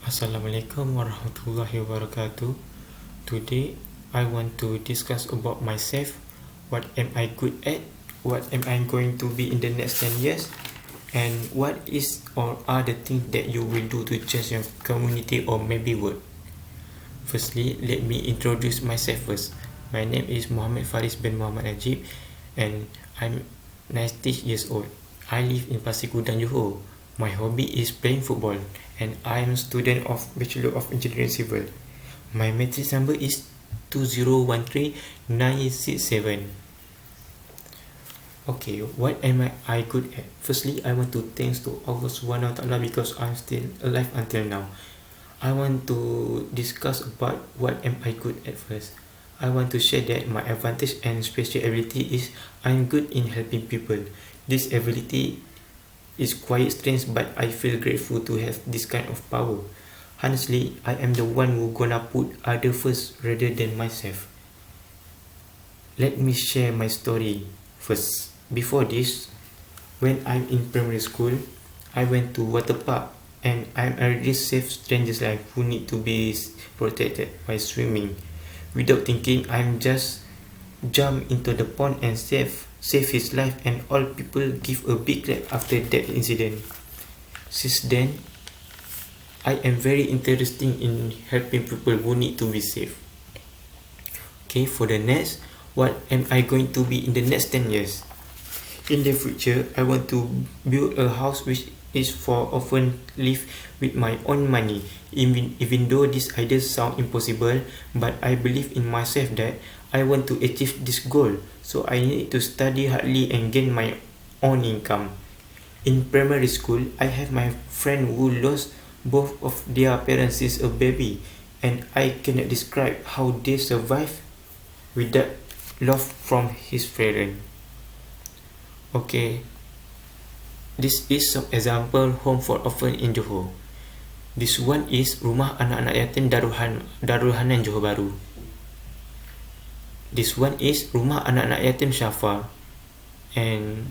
Assalamualaikum warahmatullahi wabarakatuh. Today I want to discuss about myself. What am I good at? What am I going to be in the next 10 years? And what is or are the things that you will do to change your community or maybe world? Firstly, let me introduce myself first. My name is Muhammad Faris bin Muhammad Najib and I'm 90 years old. I live in Pasir Gudang, Johor. My hobby is playing football and I am a student of Bachelor of Engineering Civil. My matric number is 2013967. Okay, what am I good at? Firstly, I want to thanks to Allah Subhanahu Wa Taala because I'm still alive until now. I want to discuss about what am I good at first. I want to share that my advantage and special ability is I'm good in helping people. This ability is quite strange, but I feel grateful to have this kind of power. Honestly, I am the one who gonna put other first rather than myself. Let me share my story first. Before this, when I'm in primary school, I went to water park and I'm already save strangers' life who need to be protected by swimming. Without thinking, I'm just jump into the pond and save his life, and all people give a big clap after that incident. Since then, I am very interested in helping people who need to be safe. Okay, for the next, what am I going to be in the next 10 years? In the future, I want to build a house which is for often live with my own money. Even though this idea sound impossible, but I believe in myself that I want to achieve this goal. So I need to study hardly and gain my own income. In primary school, I have my friend who lost both of their parents since a baby, and I cannot describe how they survive without love from his parents. Okay, this is some example home for orphan in Johor. This one is Rumah Anak-anak Yatim Darul Hanan Johor Bahru. This one is Rumah Anak-anak Yatim Syafa. And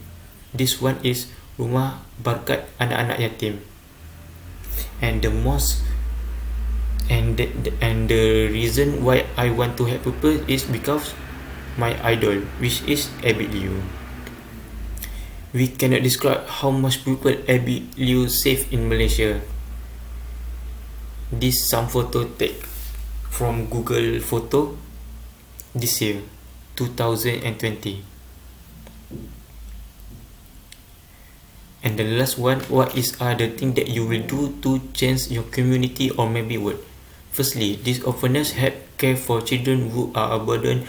this one is Rumah Barkat Anak-anak Yatim. And the most and the reason why I want to help people is because my idol, which is Abid Liu. We cannot describe how much people Abid Liu saved in Malaysia. This some photo take from Google Photo this year, 2020. And the last one, what is the thing that you will do to change your community or maybe world? Firstly, this orphanage help care for children who are a burden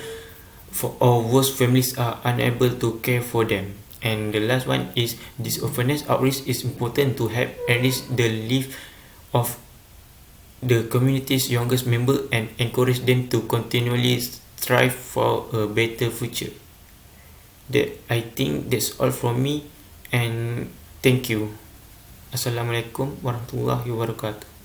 for, or worse, families are unable to care for them. And the last one is this orphanage outreach is important to help enrich the life of the community's youngest member and encourage them to continually strive for a better future. That I think that's all from me, and thank you. Assalamualaikum warahmatullahi wabarakatuh.